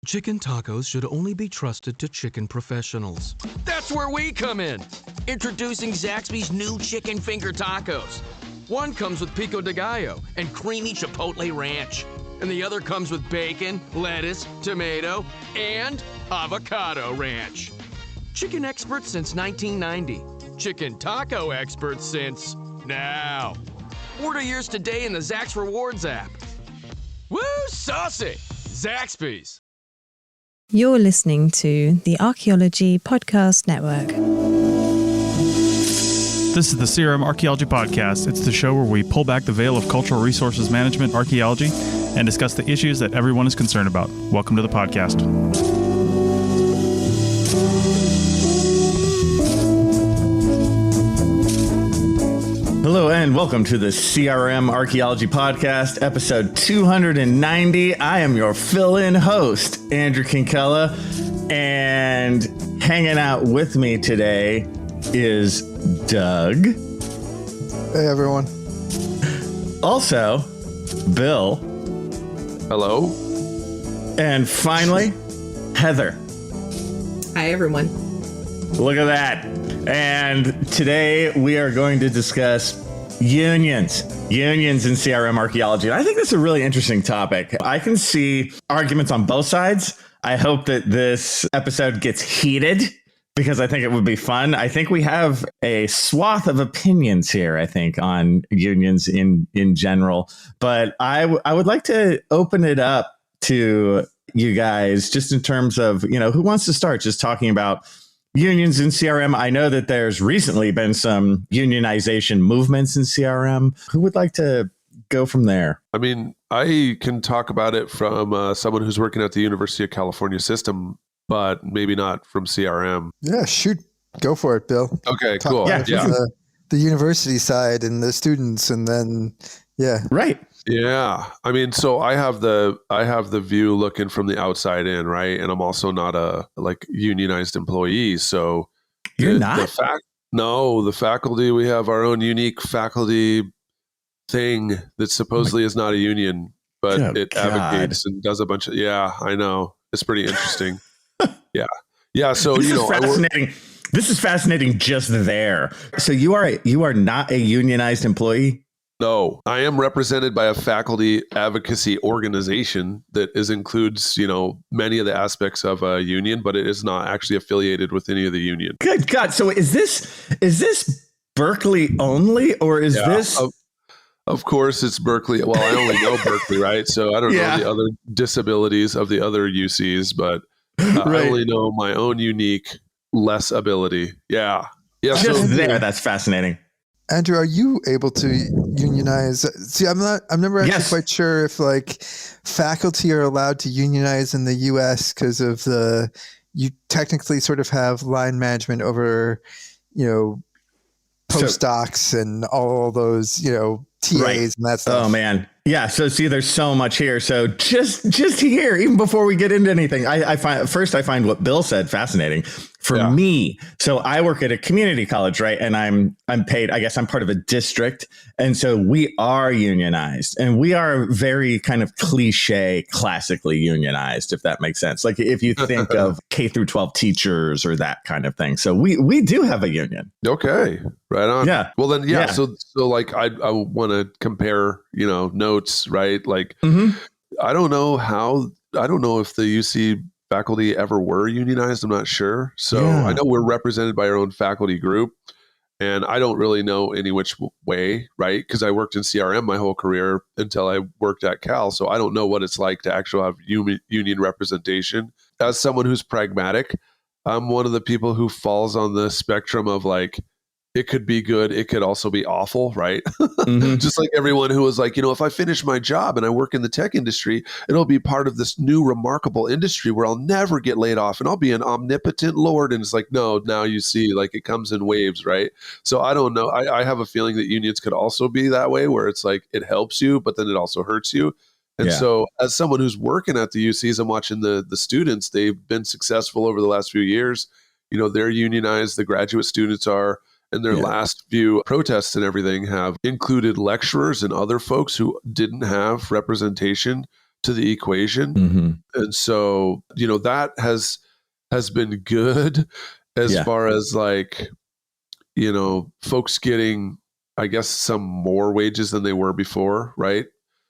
Chicken tacos should only be trusted to chicken professionals. That's where we come in. Introducing Zaxby's new chicken finger tacos. One comes with pico de gallo and creamy chipotle ranch. And the other comes with bacon, lettuce, tomato, and avocado ranch. Chicken experts since 1990. Chicken taco experts since now. Order yours today in the Zax Rewards app. Woo, saucy! Zaxby's. You're listening to the Archaeology Podcast Network. This is the CRM Archaeology Podcast. It's the show where we pull back the veil of cultural resources management, archaeology, and discuss the issues that everyone is concerned about. Welcome to the podcast. Hello and welcome to the CRM Archaeology Podcast, episode 290. I am your fill-in host, Andrew Kinkella, and hanging out with me today is Doug. Hey, everyone. Also, Bill. Hello. And finally, Heather. Hi, everyone. Look at that. And today we are going to discuss unions in CRM archaeology. And I think that's a really interesting topic. I can see arguments on both sides. I hope that this episode gets heated because I think it would be fun. I think we have a swath of opinions here, I think, on unions in general. But I would like to open it up to you guys just in terms of, who wants to start just talking about unions in CRM. I know that there's recently been some unionization movements in CRM. Who would like to go from there? I mean, I can talk about it from someone who's working at the University of California system, but maybe not from CRM. Yeah, shoot. Go for it, Bill. Okay, cool. Yeah. The university side and the students, and then, yeah. Right. Yeah. I mean, so I have the view looking from the outside in, right? And I'm also not a unionized employee. So you're not? The faculty, we have our own unique faculty thing that supposedly is not a union, but it advocates and does a bunch of, I know. It's pretty interesting. Yeah. Yeah. So, this is fascinating. This is fascinating just there. So you are not a unionized employee? No, I am represented by a faculty advocacy organization that includes, many of the aspects of a union, but it is not actually affiliated with any of the union. Good God. So is this Berkeley only, or is this? Of course, it's Berkeley. Well, I only know Berkeley, right? So I don't know the other disabilities of the other UCs, but I only know my own unique less ability. Yeah. Yeah. Just that's fascinating. Andrew, are you able to unionize? See, I'm never actually quite sure if faculty are allowed to unionize in the US because of you technically sort of have line management over, postdocs and all those, TAs and that stuff. Oh man. Yeah. So see, there's so much here. So just here, even before we get into anything, I find what Bill said fascinating for me. So I work at a community college, right? And I'm paid, I guess I'm part of a district. And so we are unionized, and we are very kind of cliche, classically unionized, if that makes sense. Like if you think of K through 12 teachers or that kind of thing. So we do have a union. Okay. Right on. Yeah. Well then, So I want to compare, notes, right? I don't know if the UC faculty ever were unionized. I'm not sure. So I know we're represented by our own faculty group, and I don't really know any which way, right? Because I worked in CRM my whole career until I worked at Cal. So I don't know what it's like to actually have union representation. As someone who's pragmatic, I'm one of the people who falls on the spectrum of it could be good. It could also be awful, right? Mm-hmm. Just like everyone who was like, if I finish my job and I work in the tech industry, it'll be part of this new remarkable industry where I'll never get laid off and I'll be an omnipotent Lord. And it's like, no, now you see, it comes in waves, right? So I don't know. I have a feeling that unions could also be that way, where it's it helps you, but then it also hurts you. And so as someone who's working at the UCs, I'm watching the students. They've been successful over the last few years. They're unionized. The graduate students are. And their last few protests and everything have included lecturers and other folks who didn't have representation to the equation. Mm-hmm. And so, that has been good as far as like, folks getting, I guess, some more wages than they were before, right?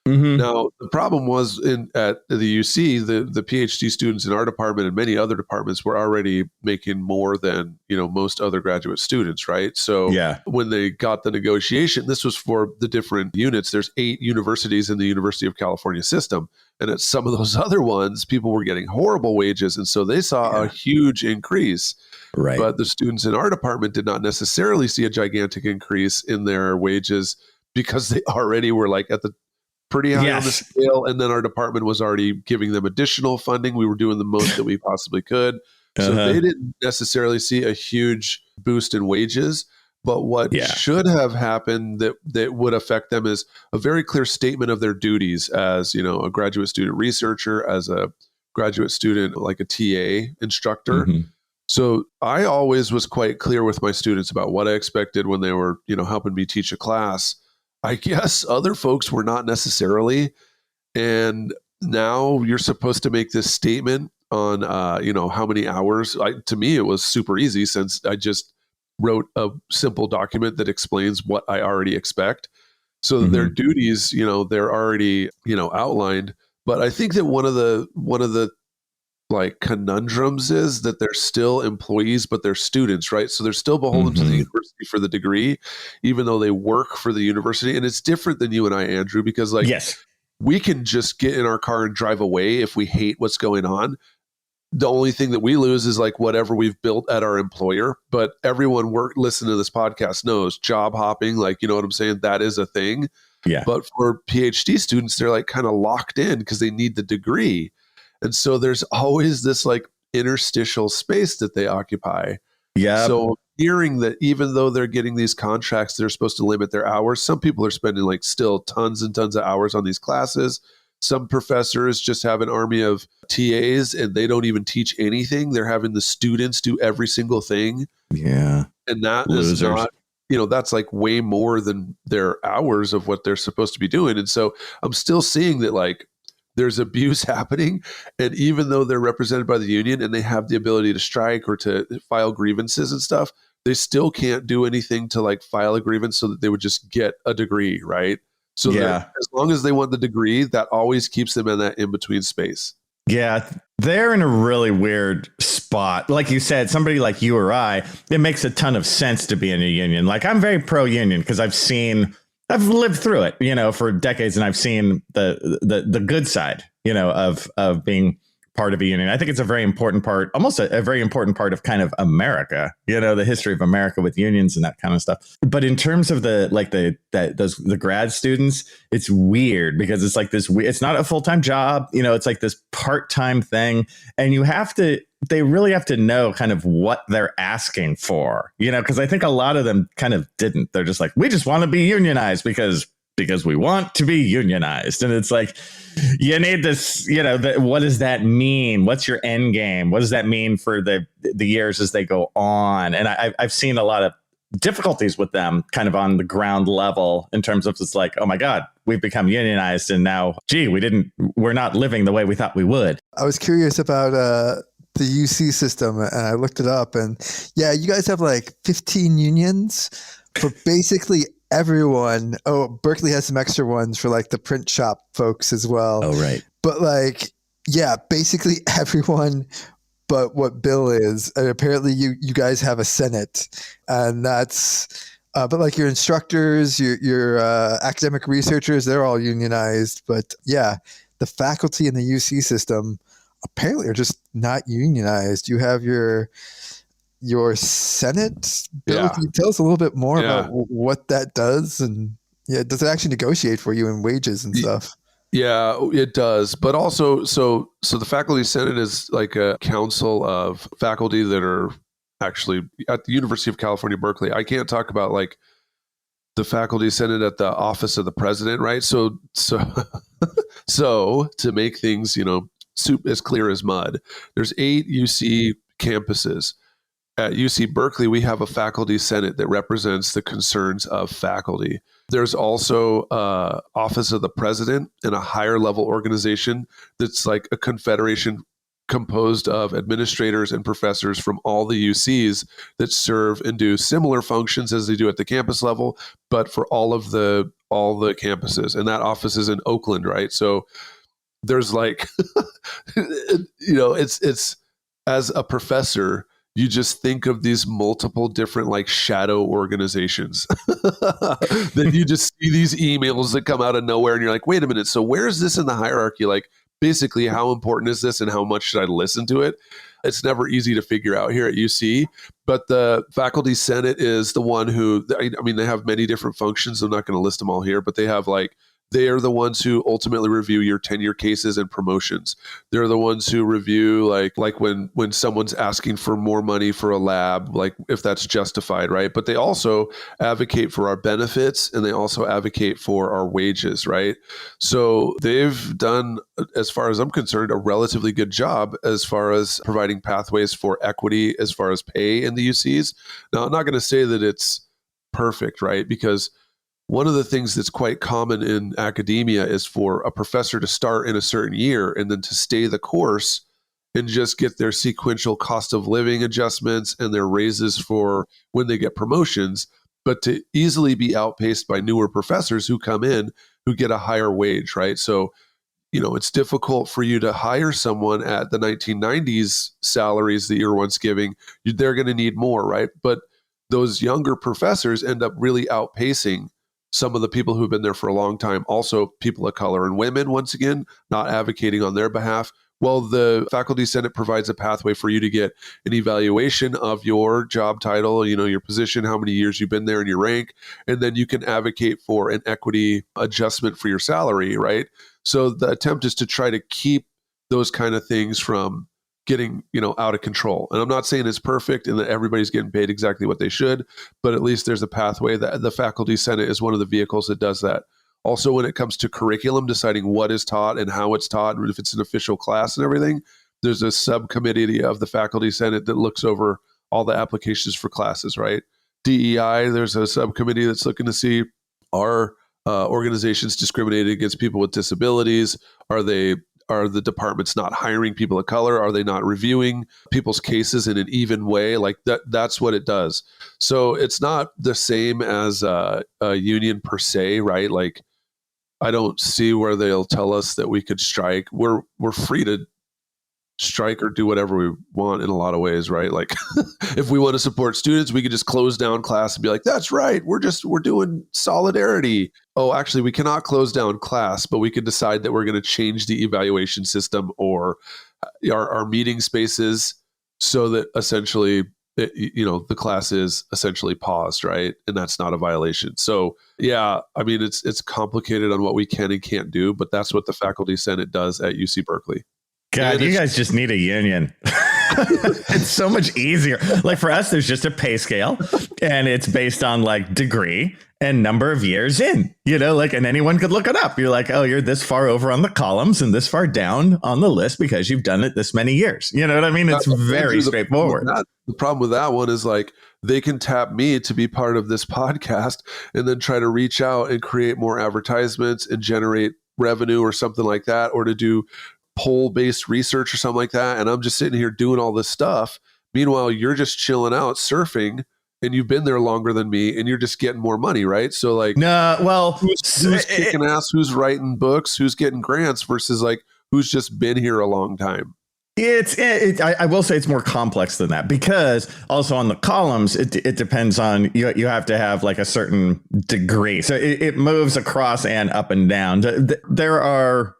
Mm-hmm. Now, the problem was at the UC, the PhD students in our department and many other departments were already making more than, most other graduate students, right? So when they got the negotiation, this was for the different units. There's 8 universities in the University of California system. And at some of those other ones, people were getting horrible wages. And so they saw a huge increase. Right. But the students in our department did not necessarily see a gigantic increase in their wages because they already were like at the pretty high on the scale. And then our department was already giving them additional funding. We were doing the most that we possibly could. So they didn't necessarily see a huge boost in wages. But what should have happened that would affect them is a very clear statement of their duties as, a graduate student researcher, as a graduate student, like a TA instructor. Mm-hmm. So I always was quite clear with my students about what I expected when they were, helping me teach a class. I guess other folks were not necessarily. And now you're supposed to make this statement on, how many hours. To me, it was super easy since I just wrote a simple document that explains what I already expect. So their duties, they're already, outlined. But I think that one of the like conundrums is that they're still employees, but they're students, right? So they're still beholden to the university for the degree, even though they work for the university. And it's different than you and I, Andrew, because we can just get in our car and drive away if we hate what's going on. The only thing that we lose is like whatever we've built at our employer. But everyone listening to this podcast knows job hopping, like, you know what I'm saying? That is a thing. Yeah. But for PhD students, they're like kind of locked in because they need the degree. And so there's always this like interstitial space that they occupy. Yeah. So hearing that even though they're getting these contracts, they're supposed to limit their hours. Some people are spending like still tons and tons of hours on these classes. Some professors just have an army of TAs and they don't even teach anything. They're having the students do every single thing. Yeah. And that is not, that's like way more than their hours of what they're supposed to be doing. And so I'm still seeing that like, there's abuse happening. And even though they're represented by the union and they have the ability to strike or to file grievances and stuff, they still can't do anything to like file a grievance so that they would just get a degree, right? So as long as they want the degree, that always keeps them in that in-between space. Yeah, they're in a really weird spot. Like you said, somebody like you or I, it makes a ton of sense to be in a union. Like I'm very pro-union because I've lived through it, for decades, and I've seen the good side, of being part of a union. I think it's a very important part, almost a very important part of kind of America, the history of America with unions and that kind of stuff. But in terms of the grad students, it's weird because it's like this, it's not a full-time job, it's like this part-time thing. And they really have to know kind of what they're asking for, because I think a lot of them kind of didn't. They're just like, we just want to be unionized because we want to be unionized. And it's like, you need this, what does that mean? What's your end game? What does that mean for the years as they go on? And I've seen a lot of difficulties with them kind of on the ground level in terms of it's like, oh my God, we've become unionized. And now, we're not living the way we thought we would. I was curious about, the UC system, and I looked it up, and you guys have like 15 unions for basically everyone. Oh, Berkeley has some extra ones for like the print shop folks as well. Oh, right. But like, basically everyone but what Bill is. And apparently you guys have a Senate, and that's, but like your instructors, your academic researchers, they're all unionized. But the faculty in the UC system apparently are just not unionized. You have your Senate. Bill, can you tell us a little bit more about what that does? And does it actually negotiate for you in wages and stuff? Yeah, it does. But also, so the Faculty Senate is like a council of faculty that are actually at the University of California, Berkeley. I can't talk about like the Faculty Senate at the office of the president, right? So to make things, soup as clear as mud, there's 8 UC campuses. At UC Berkeley, we have a faculty senate that represents the concerns of faculty. There's also Office of the President and a higher level organization that's like a confederation composed of administrators and professors from all the UCs that serve and do similar functions as they do at the campus level, but for all the campuses. And that office is in Oakland, right? So there's like, it's as a professor, you just think of these multiple different like shadow organizations. Then you just see these emails that come out of nowhere and you're like, wait a minute, so where is this in the hierarchy? Like, basically, how important is this and how much should I listen to it? It's never easy to figure out here at UC, but the faculty senate is the one who, I mean, they have many different functions. I'm not going to list them all here, but they have like, they are the ones who ultimately review your tenure cases and promotions. They're the ones who review like when someone's asking for more money for a lab, like if that's justified, right? But they also advocate for our benefits and they also advocate for our wages, right? So they've done, as far as I'm concerned, a relatively good job as far as providing pathways for equity as far as pay in the UCs. Now, I'm not going to say that it's perfect, right? Because one of the things that's quite common in academia is for a professor to start in a certain year and then to stay the course and just get their sequential cost of living adjustments and their raises for when they get promotions, but to easily be outpaced by newer professors who come in who get a higher wage, right? So, it's difficult for you to hire someone at the 1990s salaries that you're once giving. They're going to need more, right? But those younger professors end up really outpacing some of the people who've been there for a long time. Also, people of color and women, once again, not advocating on their behalf. Well, the faculty senate provides a pathway for you to get an evaluation of your job title, your position, how many years you've been there and your rank, and then you can advocate for an equity adjustment for your salary, right? So the attempt is to try to keep those kind of things from getting, out of control. And I'm not saying it's perfect and that everybody's getting paid exactly what they should, but at least there's a pathway. That the faculty senate is one of the vehicles that does that. Also, when it comes to curriculum, deciding what is taught and how it's taught, and if it's an official class and everything, there's a subcommittee of the faculty senate that looks over all the applications for classes, right? DEI, there's a subcommittee that's looking to see, are organizations discriminating against people with disabilities? Are the departments not hiring people of color? Are they not reviewing people's cases in an even way? Like that's what it does. So it's not the same as a union per se, right? Like I don't see where they'll tell us that we could strike. We're free to strike or do whatever we want in a lot of ways, right? Like if we want to support students, we could just close down class and be like, that's right, we're doing solidarity. Oh, actually, we cannot close down class, but we could decide that we're going to change the evaluation system or our meeting spaces so that essentially, the class is essentially paused, right? And that's not a violation. So yeah, I mean, it's complicated on what we can and can't do, but that's what the faculty senate does at UC Berkeley. God, you guys just need a union. It's so much easier. Like for us, there's just a pay scale and it's based on like degree and number of years in, and anyone could look it up. You're like, oh, you're this far over on the columns and this far down on the list because you've done it this many years. You know what I mean? It's very straightforward. The problem with that one is like they can tap me to be part of this podcast and then try to reach out and create more advertisements and generate revenue or something like that, or to do poll-based research or something like that. And I'm just sitting here doing all this stuff. Meanwhile, you're just chilling out surfing and you've been there longer than me and you're just getting more money, right? So like, who's kicking ass, who's writing books, who's getting grants versus like, who's just been here a long time. I will say it's more complex than that because also on the columns, it depends on, you have to have like a certain degree. So it moves across and up and down. There are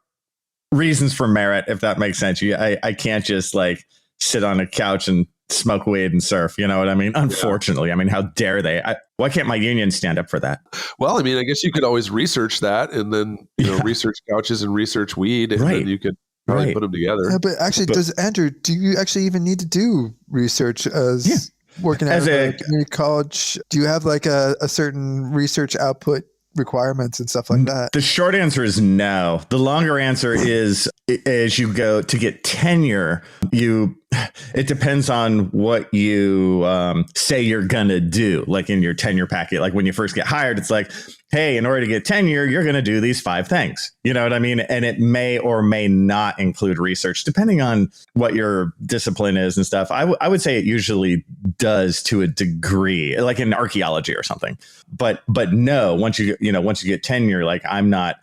reasons for merit, if that makes sense. I can't just like sit on a couch and smoke weed and surf. You know what I mean? Unfortunately, yeah. I mean, how dare they? Why can't my union stand up for that? Well, I mean, I guess you could always research that and then research couches and research weed, and then you could probably put them together. Yeah, but actually, Andrew, do you actually even need to do research as working at a community college? Do you have like a certain research output requirements and stuff like that? The short answer is no. The longer answer is as you go to get tenure, it depends on what you say you're gonna do. Like in your tenure packet, like when you first get hired, it's like, hey, in order to get tenure, you're gonna do these 5 things. You know what I mean? And it may or may not include research, depending on what your discipline is and stuff. I would say it usually does to a degree, like in archaeology or something. But no, once you get tenure, like I'm not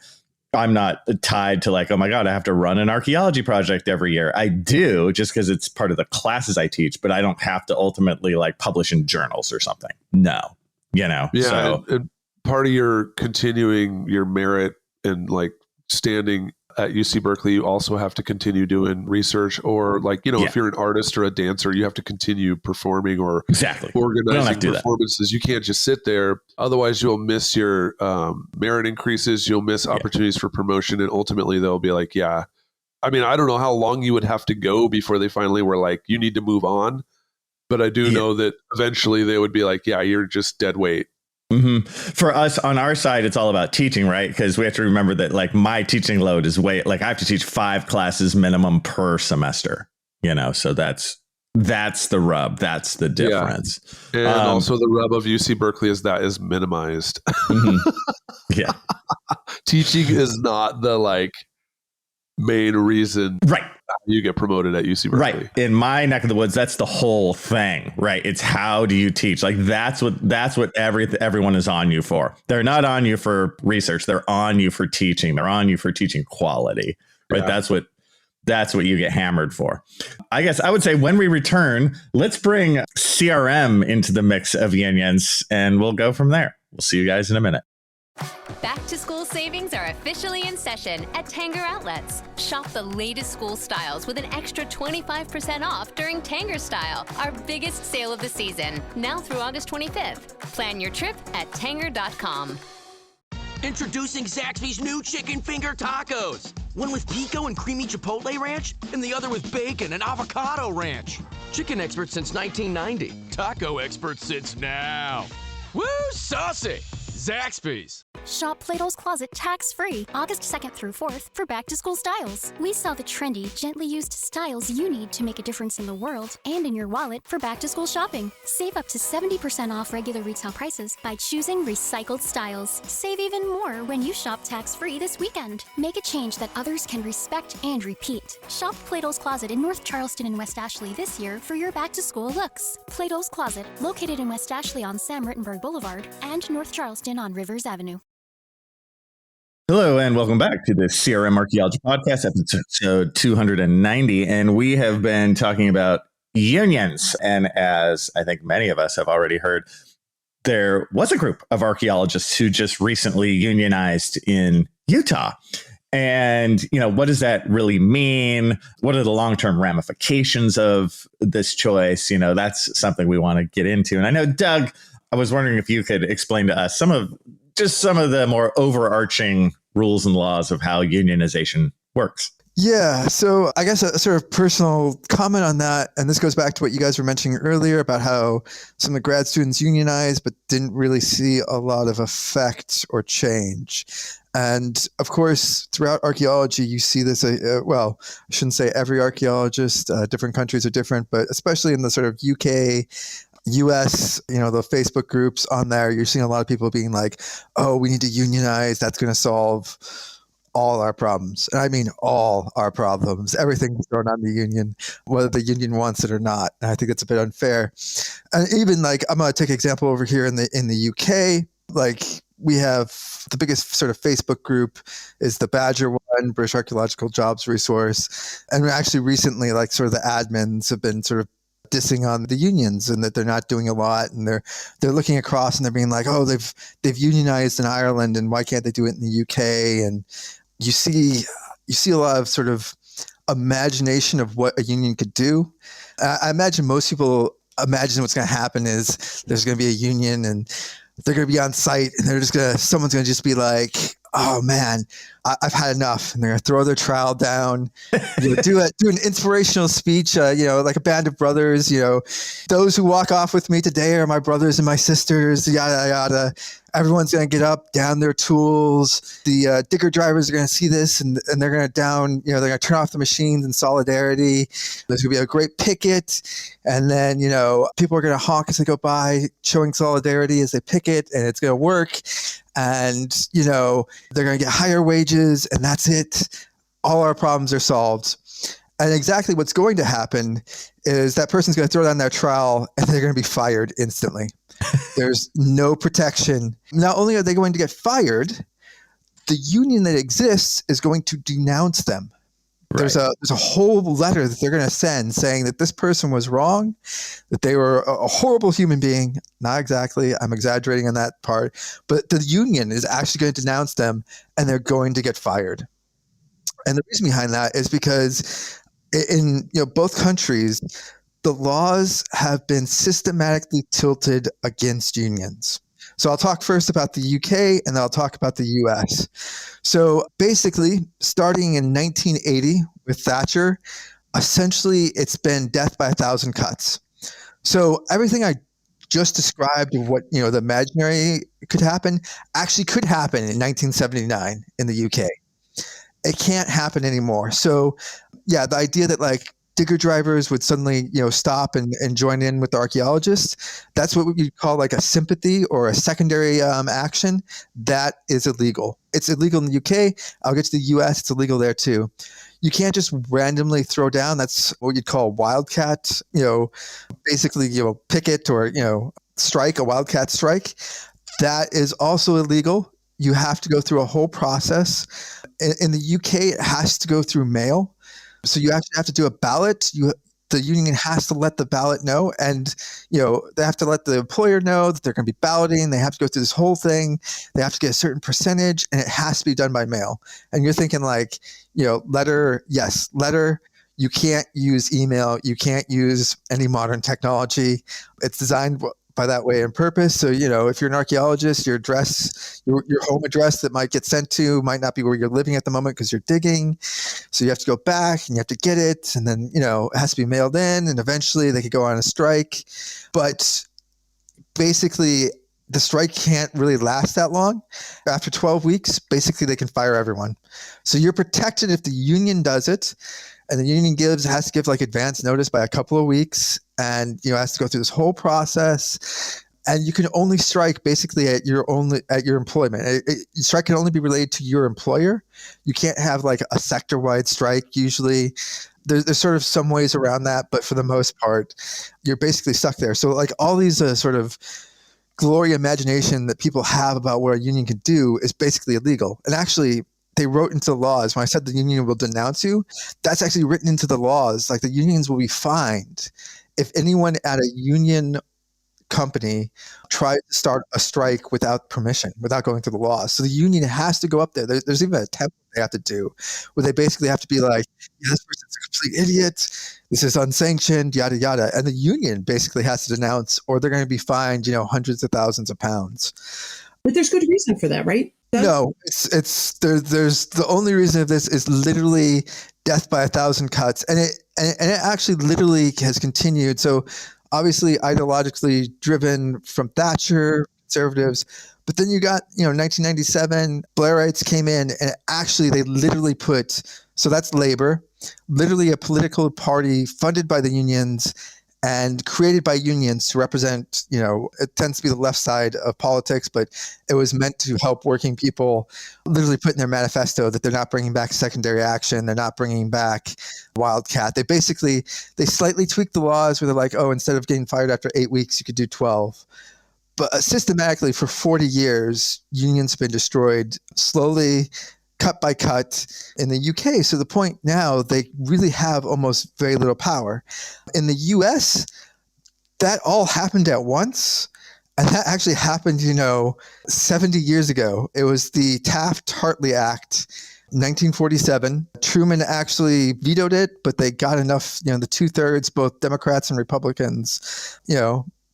tied to like, oh my God, I have to run an archaeology project every year. I do, just because it's part of the classes I teach, but I don't have to ultimately like publish in journals or something. No, Yeah. So, and part of your continuing your merit and like standing at UC Berkeley, you also have to continue doing research, or like, if you're an artist or a dancer, you have to continue performing or organizing performances. You can't just sit there. Otherwise you'll miss your merit increases. You'll miss opportunities for promotion. And ultimately they'll be like, I don't know how long you would have to go before they finally were like, you need to move on. But I do know that eventually they would be like, you're just dead weight. Mm-hmm. For us on our side, it's all about teaching, right? Because we have to remember that like my teaching load is I have to teach 5 classes minimum per semester, so that's the rub. That's the difference. Yeah. And also the rub of UC Berkeley is that is minimized. Mm-hmm. Yeah. Teaching is not the like main reason you get promoted at UC Berkeley. Right. In my neck of the woods, that's the whole thing, right? It's how do you teach? Like that's what everyone is on you for. They're not on you for research. They're on you for teaching. They're on you for teaching quality, right? Yeah. That's what you get hammered for. I guess I would say when we return, let's bring CRM into the mix of unions and we'll go from there. We'll see you guys in a minute. Back to school savings are officially in session at Tanger Outlets. Shop the latest school styles with an extra 25% off during Tanger Style, our biggest sale of the season, now through August 25th. Plan your trip at tanger.com. Introducing Zaxby's new chicken finger tacos. One with pico and creamy chipotle ranch, and the other with bacon and avocado ranch. Chicken expert since 1990. Taco expert since now. Woo, saucy! Zaxby's. Shop Plato's Closet tax-free August 2nd through 4th for back-to-school styles. We sell the trendy, gently used styles you need to make a difference in the world and in your wallet for back-to-school shopping. Save up to 70% off regular retail prices by choosing recycled styles. Save even more when you shop tax-free this weekend. Make a change that others can respect and repeat. Shop Plato's Closet in North Charleston and West Ashley this year for your back-to-school looks. Plato's Closet, located in West Ashley on Sam Rittenberg Boulevard and North Charleston on Rivers Avenue. Hello and welcome back to the CRM Archaeology Podcast, episode 290. And we have been talking about unions. And as I think many of us have already heard, there was a group of archaeologists who just recently unionized in Utah. And, what does that really mean? What are the long-term ramifications of this choice? That's something we want to get into. And I know, Doug, I was wondering if you could explain to us some of the more overarching rules and laws of how unionization works. Yeah, so I guess a sort of personal comment on that, and this goes back to what you guys were mentioning earlier about how some of the grad students unionized but didn't really see a lot of effect or change. And of course, throughout archaeology, you see this, well, I shouldn't say every archaeologist, different countries are different, but especially in the sort of UK, US, the Facebook groups on there, you're seeing a lot of people being like, oh, we need to unionize. That's going to solve all our problems. And I mean, all our problems. Everything's thrown on the union, whether the union wants it or not. And I think it's a bit unfair. And even like, I'm going to take an example over here in the UK, like we have the biggest sort of Facebook group is the Badger one, British Archaeological Jobs Resource. And actually recently, like sort of the admins have been sort of dissing on the unions and that they're not doing a lot, and they're looking across and they're being like, oh, they've unionized in Ireland and why can't they do it in the UK? And you see a lot of sort of imagination of what a union could do. I imagine most people imagine what's going to happen is there's going to be a union and they're going to be on site and someone's going to just be like, oh man, I've had enough. And they're going to throw their trowel down, do an inspirational speech, like a band of brothers, those who walk off with me today are my brothers and my sisters, yada, yada. Everyone's going to get up, down their tools. The digger drivers are going to see this, and they're going to they're going to turn off the machines in solidarity. There's going to be a great picket, and then, people are going to honk as they go by, showing solidarity as they picket, and it's going to work. And, they're going to get higher wages, and that's it. All our problems are solved. And exactly what's going to happen is that person's going to throw down their trowel and they're going to be fired instantly. There's no protection. Not only are they going to get fired, the union that exists is going to denounce them. Right. There's a whole letter that they're going to send saying that this person was wrong, that they were a horrible human being. Not exactly. I'm exaggerating on that part. But the union is actually going to denounce them, and they're going to get fired. And the reason behind that is because in both countries, the laws have been systematically tilted against unions. So I'll talk first about the UK, and then I'll talk about the US. So basically, starting in 1980 with Thatcher, essentially it's been death by 1,000 cuts. So everything I just described of what the imaginary could happen actually could happen in 1979 in the UK. It can't happen anymore. So yeah, the idea that digger drivers would suddenly, stop and join in with the archaeologists, that's what we call a sympathy or a secondary action. That is illegal. It's illegal in the UK. I'll get to the US. It's illegal there too. You can't just randomly throw down. That's what you'd call wildcat, basically, picket or, strike, a wildcat strike. That is also illegal. You have to go through a whole process. In the UK, it has to go through mail. So you actually have to do a ballot. The union has to let the ballot know, and they have to let the employer know that they're going to be balloting. They have to go through this whole thing. They have to get a certain percentage, and it has to be done by mail. And you're thinking letter, yes, letter. You can't use email. You can't use any modern technology. It's designed by that way on purpose. So, if you're an archaeologist, your address, your home address that might get sent to might not be where you're living at the moment because you're digging. So you have to go back and you have to get it. And then, it has to be mailed in, and eventually they could go on a strike. But basically, the strike can't really last that long. After 12 weeks, basically they can fire everyone. So you're protected if the union does it. And the union has to give advance notice by a couple of weeks, and has to go through this whole process. And you can only strike basically at your employment. Strike can only be related to your employer. You can't have a sector-wide strike. Usually, there's sort of some ways around that, but for the most part, you're basically stuck there. So all these sort of glory imagination that people have about what a union can do is basically illegal. And actually, they wrote into the laws, when I said the union will denounce you, that's actually written into the laws. The unions will be fined if anyone at a union company tries to start a strike without permission, without going through the laws. So the union has to go up there. There's even a template they have to do where they basically have to be like, yeah, this person's a complete idiot. This is unsanctioned, yada, yada. And the union basically has to denounce, or they're going to be fined, hundreds of thousands of pounds. But there's good reason for that, right? No, there's the only reason of this is literally death by 1,000 cuts, and it actually literally has continued. So obviously ideologically driven from Thatcher, conservatives, but then you got 1997 Blairites came in, and actually they literally put, so that's labor, literally a political party funded by the unions and created by unions to represent, it tends to be the left side of politics, but it was meant to help working people literally put in their manifesto that they're not bringing back secondary action. They're not bringing back wildcat. They slightly tweaked the laws where they're like, oh, instead of getting fired after 8 weeks, you could do 12. But systematically for 40 years, unions have been destroyed slowly, cut by cut in the UK. So the point now, they really have almost very little power. In the US, that all happened at once. And that actually happened, 70 years ago. It was the Taft-Hartley Act, 1947. Truman actually vetoed it, but they got enough, the 2/3, both Democrats and Republicans,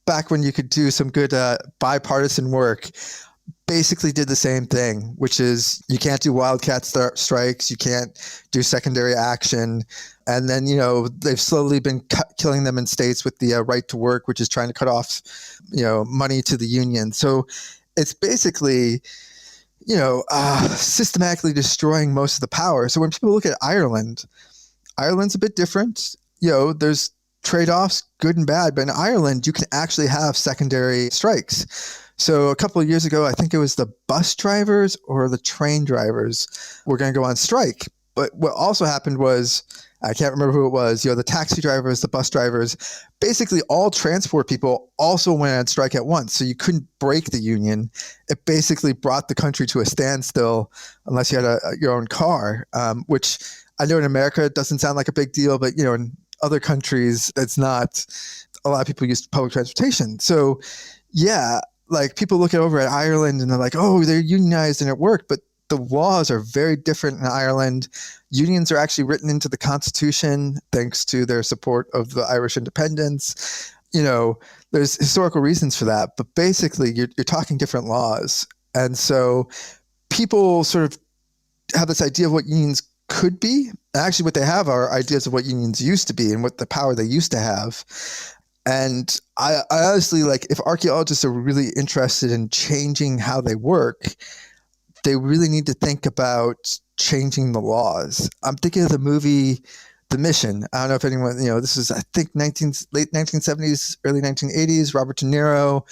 back when you could do some good bipartisan work, basically did the same thing, which is you can't do wildcat strikes, you can't do secondary action. And then, they've slowly been killing them in states with the right to work, which is trying to cut off, money to the union. So it's basically, systematically destroying most of the power. So when people look at Ireland's a bit different. There's trade-offs, good and bad, but in Ireland, you can actually have secondary strikes. So a couple of years ago, I think it was the bus drivers or the train drivers were going to go on strike. But what also happened was, I can't remember who it was, the taxi drivers, the bus drivers, basically all transport people also went on strike at once. So you couldn't break the union. It basically brought the country to a standstill unless you had your own car, which I know in America it doesn't sound like a big deal, but in other countries it's not. A lot of people use public transportation. So yeah, like people look over at Ireland and they're like, oh, they're unionized and it worked, but the laws are very different in Ireland. Unions are actually written into the Constitution thanks to their support of the Irish independence. There's historical reasons for that, but basically you're talking different laws. And so people sort of have this idea of what unions could be. Actually, what they have are ideas of what unions used to be and what the power they used to have. And I honestly, if archaeologists are really interested in changing how they work, they really need to think about changing the laws. I'm thinking of the movie The Mission. I don't know if anyone, this is, I think, late 1970s, early 1980s, Robert De Niro,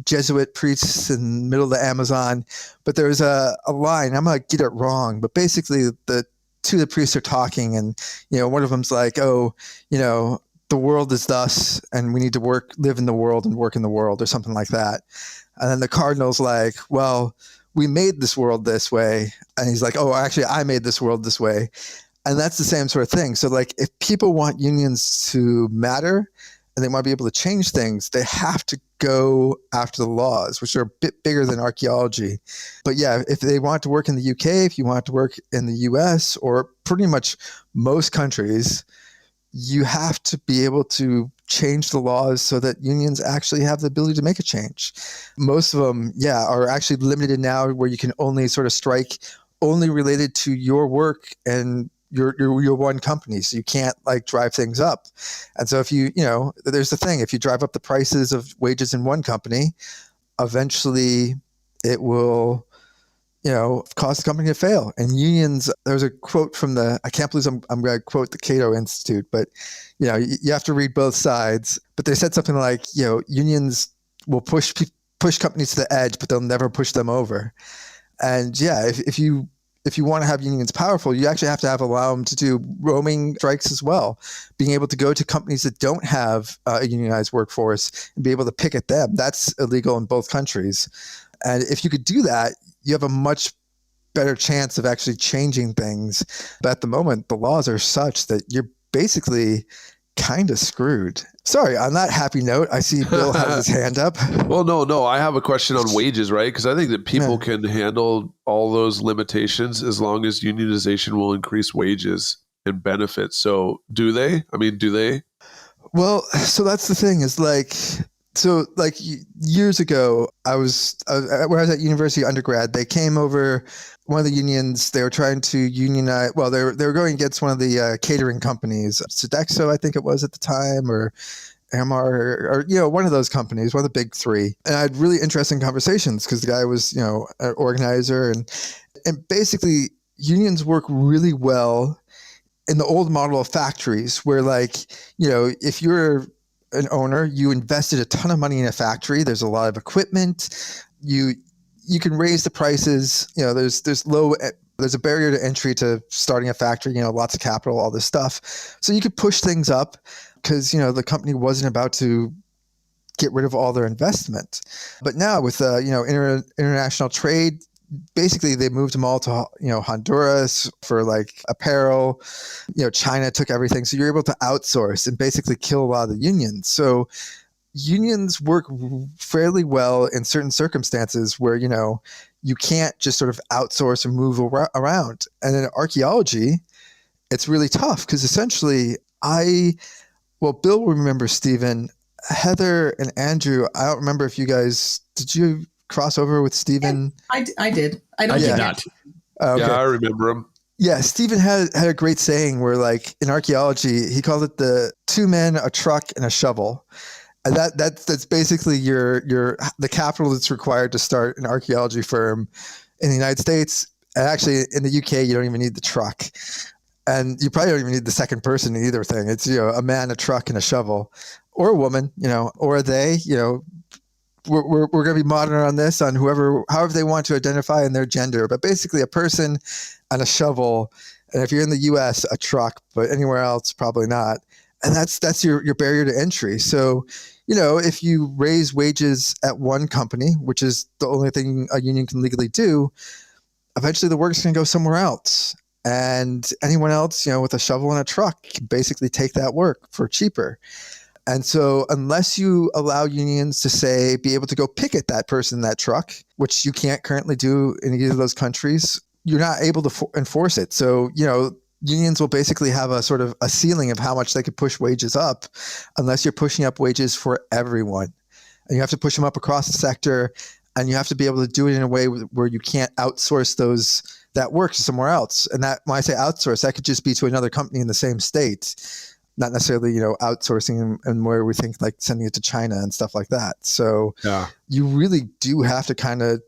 Jesuit priests in the middle of the Amazon. But there's a line, I'm going to get it wrong, but basically the two of the priests are talking and, one of them's like, oh, the world is thus, and we need to live in the world and work in the world, or something like that. And then the cardinal's like, well, we made this world this way. And he's like, oh, actually, I made this world this way. And that's the same sort of thing. So if people want unions to matter and they want to be able to change things, they have to go after the laws, which are a bit bigger than archaeology. But yeah, if they want to work in the UK, if you want to work in the US, or pretty much most countries, you have to be able to change the laws so that unions actually have the ability to make a change. Most of them, are actually limited now, where you can only sort of strike only related to your work and your one company. So you can't drive things up. And so if there's the thing, if you drive up the prices of wages in one company, eventually it will cause the company to fail. And unions, there's a quote from I can't believe I'm going to quote the Cato Institute, but, you have to read both sides. But they said something like, unions will push companies to the edge, but they'll never push them over. And yeah, if you want to have unions powerful, you actually have to allow them to do roaming strikes as well, being able to go to companies that don't have a unionized workforce and be able to picket them. That's illegal in both countries. And if you could do that, you have a much better chance of actually changing things. But at the moment, the laws are such that you're basically kind of screwed. Sorry, on that happy note, I see Bill has his hand up. Well, no, I have a question on wages, right? Because I think that people can handle all those limitations as long as unionization will increase wages and benefits. So do they? Do they? Well, so that's the thing is years ago, when I was at university undergrad, they came over, one of the unions, they were trying to unionize, well, they were going against one of the catering companies, Sodexo, I think it was at the time, or MR, or one of those companies, one of the big three. And I had really interesting conversations because the guy was, an organizer. And basically, unions work really well in the old model of factories where, if you're an owner, you invested a ton of money in a factory. There's a lot of equipment. You can raise the prices. There's a barrier to entry to starting a factory. Lots of capital, all this stuff. So you could push things up because the company wasn't about to get rid of all their investment. But now with international trade, basically they moved them all to Honduras for apparel. China took everything, so you're able to outsource and basically kill a lot of the unions. So unions work fairly well in certain circumstances where you can't just sort of outsource and move around. And in archaeology, it's really tough because essentially Bill will remember, Stephen, Heather and Andrew. I don't remember if did you cross over with Stephen? Yeah, I did. I did not. Okay. Yeah, I remember him. Yeah, Stephen had a great saying where, in archaeology, he called it the 2 men, a truck, and a shovel. And that's basically the capital that's required to start an archaeology firm in the United States. And actually, in the UK, you don't even need the truck, and you probably don't even need the second person in either thing. It's a man, a truck, and a shovel, or a woman, or they, We're going to be modern on this, on however they want to identify in their gender, but basically a person and a shovel. And if you're in the US, a truck, but anywhere else, probably not. And that's your barrier to entry. So, if you raise wages at one company, which is the only thing a union can legally do, eventually the work's going to go somewhere else. And anyone else, with a shovel and a truck can basically take that work for cheaper. And so unless you allow unions to be able to go picket that person, that truck, which you can't currently do in either of those countries, you're not able to enforce it. So, unions will basically have a sort of a ceiling of how much they could push wages up, unless you're pushing up wages for everyone. And you have to push them up across the sector, and you have to be able to do it in a way where you can't outsource that work to somewhere else. And that, when I say outsource, that could just be to another company in the same state. Not necessarily, outsourcing and where we think like sending it to China and stuff like that. So you really do have to kind of,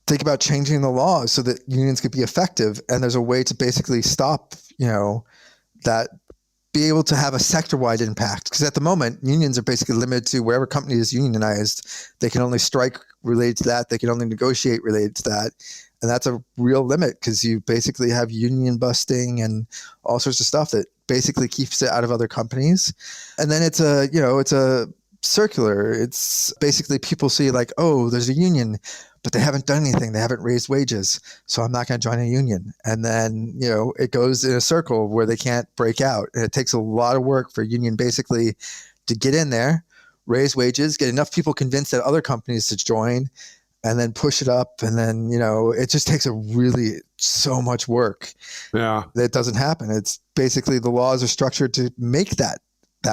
think about changing the laws so that unions could be effective. And there's a way to basically stop, that, be able to have a sector-wide impact. Because at the moment, unions are basically limited to wherever company is unionized. They can only strike related to that. They can only negotiate related to that. And that's a real limit, because you basically have union busting and all sorts of stuff that basically keeps it out of other companies. And then it's a circular. It's basically people see like, oh, there's a union, but they haven't done anything. They haven't raised wages. So I'm not going to join a union. And then, it goes in a circle where they can't break out. And it takes a lot of work for a union basically to get in there, raise wages, get enough people convinced at other companies to join, and then push it up. And then, it just takes so much work. Yeah. That doesn't happen. It's basically the laws are structured to make that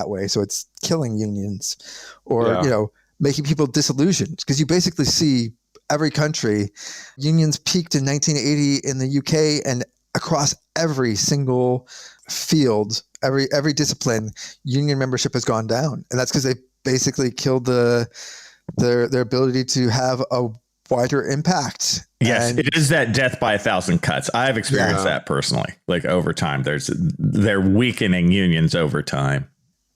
way. So it's killing unions or, making people disillusioned, because you basically see every country, unions peaked in 1980 in the UK, and across every single field, every discipline, union membership has gone down. And that's because they basically killed their ability to have a wider impact. Yes, it is that death by 1,000 cuts. I've experienced that personally. Like over time, they're weakening unions over time.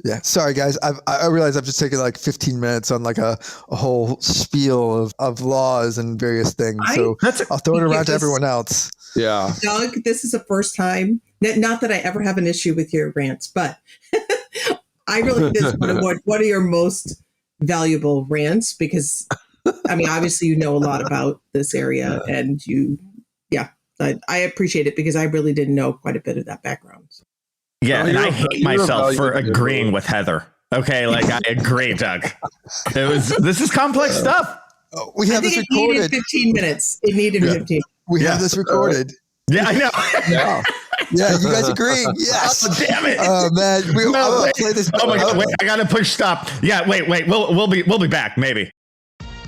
Yeah. Sorry, guys. I realize I've just taken like 15 minutes on like a whole spiel of laws and various things. So I'll throw it around to everyone else. Yeah. Doug, this is the first time, not that I ever have an issue with your rants, but I really think this is one of your most valuable rants, because I mean, obviously you know a lot about this area, and I appreciate it, because I really didn't know quite a bit of that background. Yeah, and I hate myself for agreeing with Heather. Okay, like I agree, Doug. This is complex stuff. We have this recorded. It needed 15 minutes. It needed 15. We have this recorded. Yeah, I know. Yeah, you guys agree? Yes. Oh, damn it. Oh man, play this. Oh my God! Wait, I gotta push stop. Yeah, wait. We'll be back. Maybe.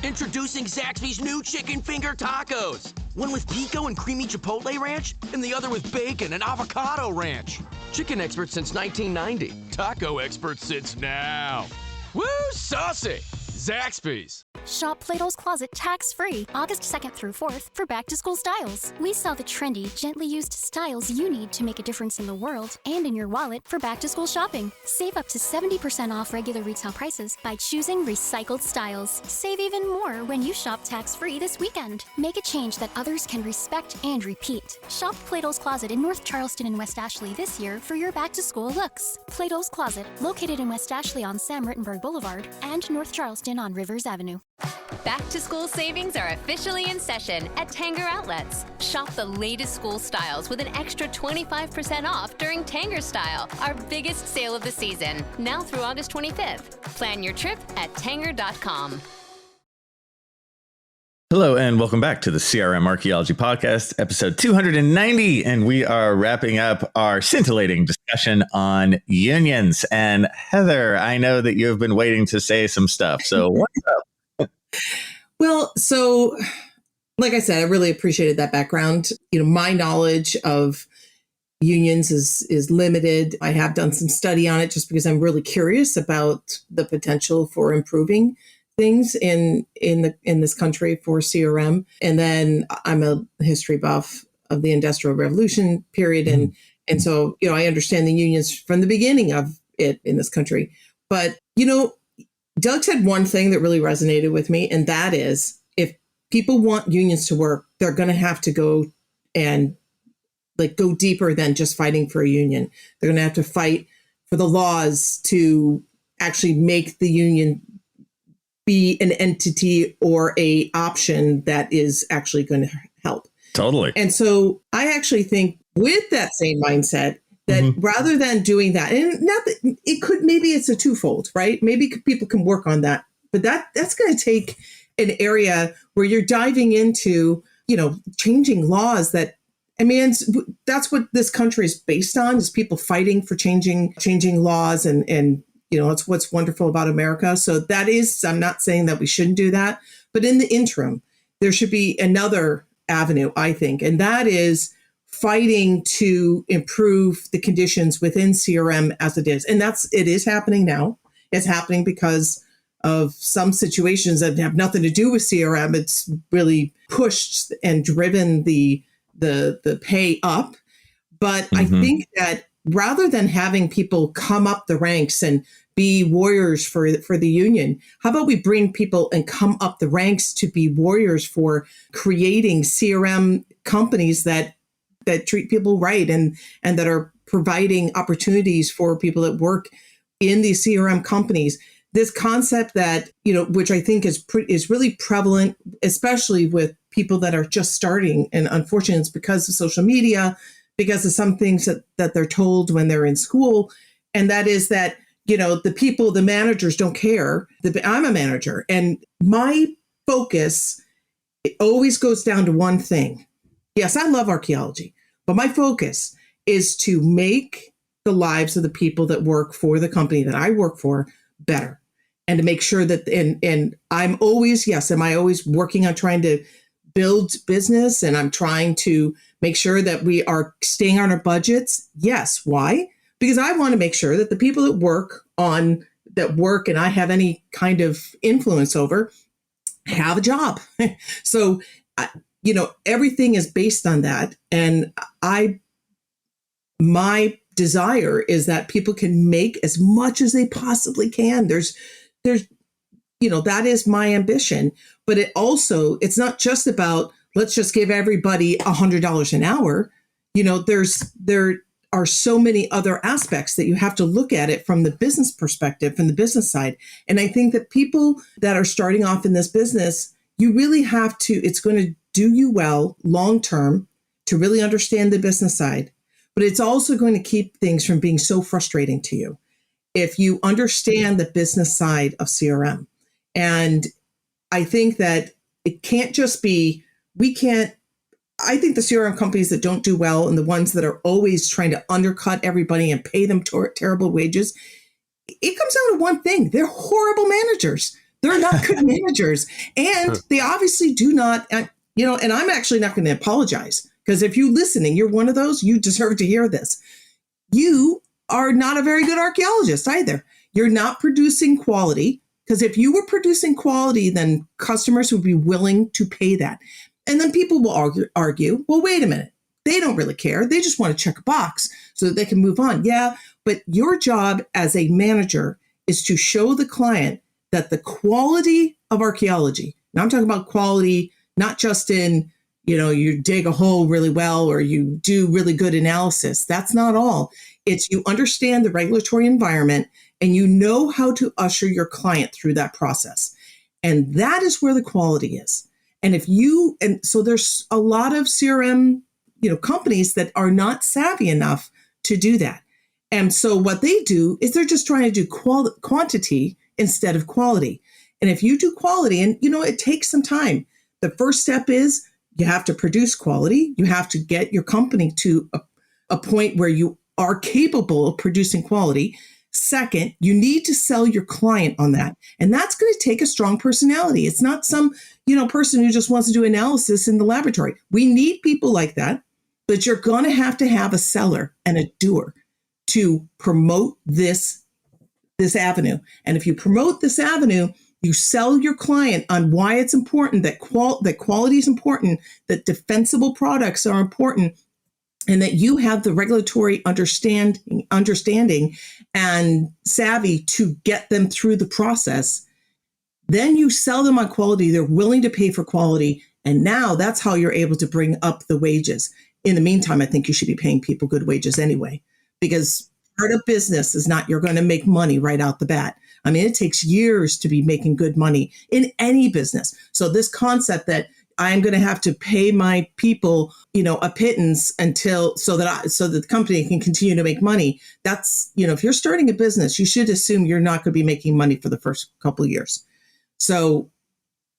Introducing Zaxby's new chicken finger tacos. One with pico and creamy chipotle ranch, and the other with bacon and avocado ranch. Chicken expert since 1990. Taco expert since now. Woo, saucy! Zaxby's. Shop Plato's Closet tax-free August 2nd through 4th for back-to-school styles. We sell the trendy, gently used styles you need to make a difference in the world and in your wallet for back-to-school shopping. Save up to 70% off regular retail prices by choosing recycled styles. Save even more when you shop tax-free this weekend. Make a change that others can respect and repeat. Shop Plato's Closet in North Charleston and West Ashley this year for your back-to-school looks. Plato's Closet, located in West Ashley on Sam Rittenberg Boulevard and North Charleston on Rivers Avenue. Back to school savings are officially in session at Tanger Outlets. Shop the latest school styles with an extra 25% off during Tanger Style, our biggest sale of the season, now through August 25th. Plan your trip at tanger.com. Hello and welcome back to the CRM Archaeology Podcast, episode 290. And we are wrapping up our scintillating discussion on unions. And Heather, I know that you have been waiting to say some stuff. So what's up? Well, so like I said, I really appreciated that background. My knowledge of unions is limited. I have done some study on it just because I'm really curious about the potential for improving things in this country for CRM. And then I'm a history buff of the Industrial Revolution period. And so, I understand the unions from the beginning of it in this country. But, Doug said one thing that really resonated with me, and that is if people want unions to work, they're going to have to go and go deeper than just fighting for a union. They're going to have to fight for the laws to actually make the union be an entity or a option that is actually going to help. Totally. And so I actually think with that same mindset, that rather than doing that, and not that it could, maybe it's a twofold, right? Maybe people can work on that, but that's going to take an area where you're diving into, changing laws that, that's what this country is based on, is people fighting for changing laws. And it's what's wonderful about America. So that is, I'm not saying that we shouldn't do that, but in the interim, there should be another avenue, I think. And that is fighting to improve the conditions within CRM as it is. And it is happening now. It's happening because of some situations that have nothing to do with CRM. It's really pushed and driven the pay up. But I think that rather than having people come up the ranks and be warriors for the union, how about we bring people and come up the ranks to be warriors for creating CRM companies that treat people right and that are providing opportunities for people that work in these CRM companies. This concept that, which I think is really prevalent, especially with people that are just starting. And unfortunately, it's because of social media, because of some things that they're told when they're in school. And that is that, the managers don't care. I'm a manager, and my focus, it always goes down to one thing. Yes, I love archaeology, but my focus is to make the lives of the people that work for the company that I work for better, and to make sure that, and I'm always, am I always working on trying to build business, and I'm trying to make sure that we are staying on our budgets? Yes. Why? Because I want to make sure that the people that work and I have any kind of influence over have a job. So, everything is based on that. And my desire is that people can make as much as they possibly can. There's, that is my ambition, but it's not just about, let's just give everybody $100 an hour. There are so many other aspects that you have to look at it from the business perspective, from the business side. And I think that people that are starting off in this business, you really have to, it's going to do you well long-term to really understand the business side, but it's also going to keep things from being so frustrating to you if you understand the business side of CRM. And I think that it can't just be, I think the CRM companies that don't do well and the ones that are always trying to undercut everybody and pay them terrible wages, it comes down to one thing. They're horrible managers. They're not good managers. And they obviously do not, and I'm actually not going to apologize, because if you're listening, you're one of those, you deserve to hear this. You are not a very good archaeologist either. You're not producing quality, because if you were producing quality, then customers would be willing to pay that. And then people will argue, well, wait a minute. They don't really care. They just want to check a box so that they can move on. Yeah, but your job as a manager is to show the client that the quality of archaeology, now I'm talking about quality, not just in, you dig a hole really well or you do really good analysis. That's not all. It's you understand the regulatory environment and you know how to usher your client through that process. And that is where the quality is. And so there's a lot of CRM, companies that are not savvy enough to do that. And so what they do is they're just trying to do quantity instead of quality. And if you do quality, and it takes some time. The first step is you have to produce quality. You have to get your company to a point where you are capable of producing quality. Second, you need to sell your client on that. And that's going to take a strong personality. It's not some, person who just wants to do analysis in the laboratory. We need people like that. But you're going to have a seller and a doer to promote this avenue. And if you promote this avenue, you sell your client on why it's important, that quality is important, that defensible products are important, and that you have the regulatory understanding and savvy to get them through the process. Then you sell them on quality. They're willing to pay for quality. And now that's how you're able to bring up the wages. In the meantime, I think you should be paying people good wages anyway, because part of business is not you're going to make money right out the bat. I mean, it takes years to be making good money in any business. So this concept that I'm going to have to pay my people, a pittance so that the company can continue to make money. That's, if you're starting a business, you should assume you're not going to be making money for the first couple of years. So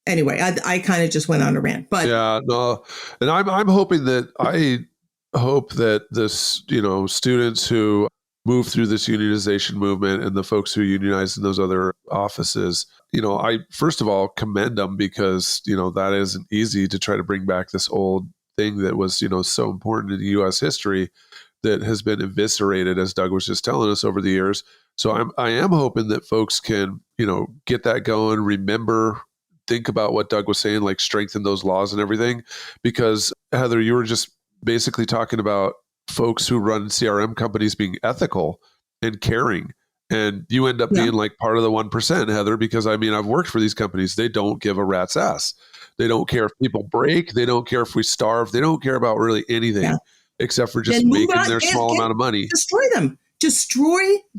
anyway, I kind of just went on a rant, but yeah, no, and I'm hoping that this, students who move through this unionization movement and the folks who unionize in those other offices, I first of all commend them, because that isn't easy to try to bring back this old thing that was so important in U.S. history that has been eviscerated, as Doug was just telling us, over the years. So I am hoping that folks can get that going, remember, think about what Doug was saying, like strengthen those laws and everything. Because Heather, you were just basically talking about folks who run CRM companies being ethical and caring. And you end up being like part of the 1%, Heather, because I've worked for these companies. They don't give a rat's ass. They don't care if people break. They don't care if we starve. They don't care about really anything except for just making their small amount of money. Destroy them.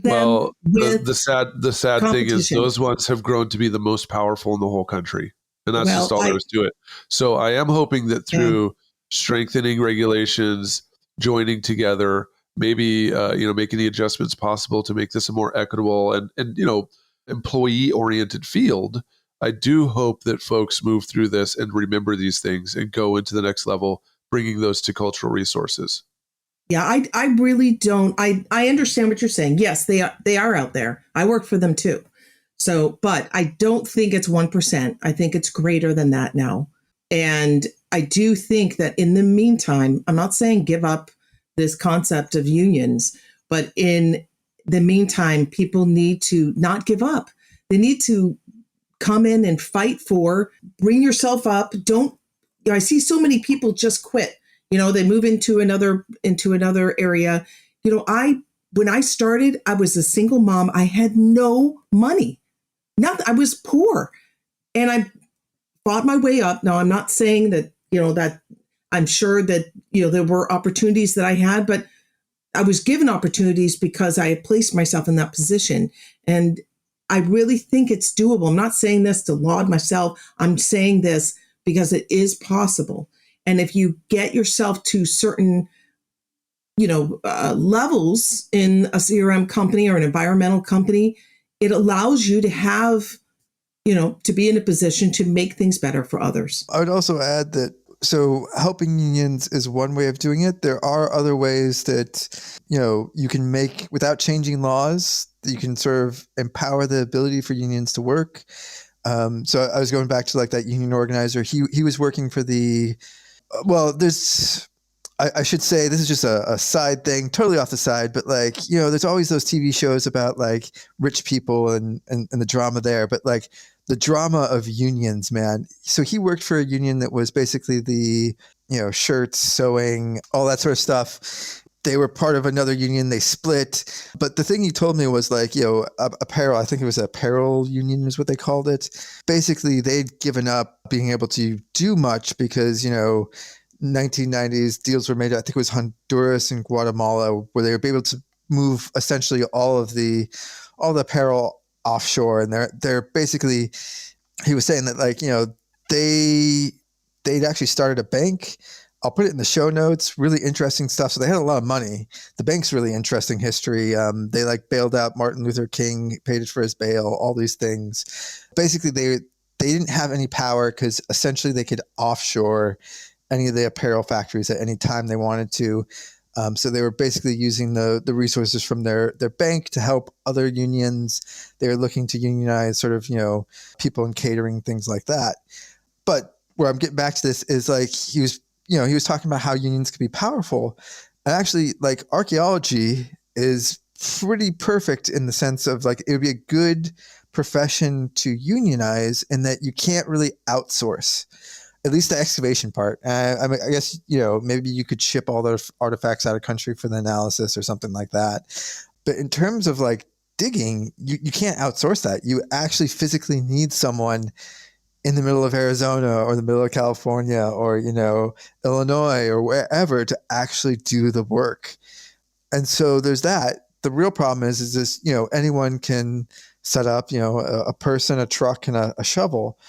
Well, the sad thing is those ones have grown to be the most powerful in the whole country. And that's just all there is to it. So I am hoping that through strengthening regulations, joining together, maybe making the adjustments possible to make this a more equitable and employee oriented field, I do hope that folks move through this and remember these things and go into the next level, bringing those to cultural resources. Yeah, I really don't. I understand what you're saying. Yes, they are out there. I work for them too. So, but I don't think it's 1%. I think it's greater than that now. And I do think that in the meantime, I'm not saying give up this concept of unions, but in the meantime, people need to not give up. They need to come in and fight bring yourself up. I see so many people just quit. They move into another area. When I started, I was a single mom. I had no money. I was poor, and I fought my way up. Now, I'm not saying that, that I'm sure that, there were opportunities that I had, but I was given opportunities because I had placed myself in that position. And I really think it's doable. I'm not saying this to laud myself. I'm saying this because it is possible. And if you get yourself to certain, levels in a CRM company or an environmental company, it allows you to have, to be in a position to make things better for others. I would also add that, so helping unions is one way of doing it. There are other ways that, you can make without changing laws, that you can sort of empower the ability for unions to work. So I was going back to like that union organizer. He was working for I should say this is just a side thing, totally off the side, but like, there's always those TV shows about like rich people and the drama there, but like the drama of unions, man. So he worked for a union that was basically the, shirts, sewing, all that sort of stuff. They were part of another union. They split. But the thing he told me was like, apparel, I think it was apparel union is what they called it. Basically, they'd given up being able to do much because, 1990s deals were made, I think it was Honduras and Guatemala, where they were able to move essentially all the apparel offshore. And they're basically, he was saying that like, they'd actually started a bank. I'll put it in the show notes. Really interesting stuff. So they had a lot of money. The bank's really interesting history. They like bailed out Martin Luther King, paid for his bail, all these things. Basically, they didn't have any power because essentially they could offshore any of the apparel factories at any time they wanted to. So they were basically using the resources from their bank to help other unions. They were looking to unionize sort of, people in catering, things like that. But where I'm getting back to this is like he was he was talking about how unions could be powerful. And actually, like, archaeology is pretty perfect in the sense of, like, it would be a good profession to unionize in that you can't really outsource, at least the excavation part. I mean, I guess, maybe you could ship all the artifacts out of country for the analysis or something like that. But in terms of, like, digging, you can't outsource that. You actually physically need someone in the middle of Arizona or the middle of California or, Illinois or wherever to actually do the work. And so there's that. The real problem is this, anyone can set up, a person, a truck, and a shovel.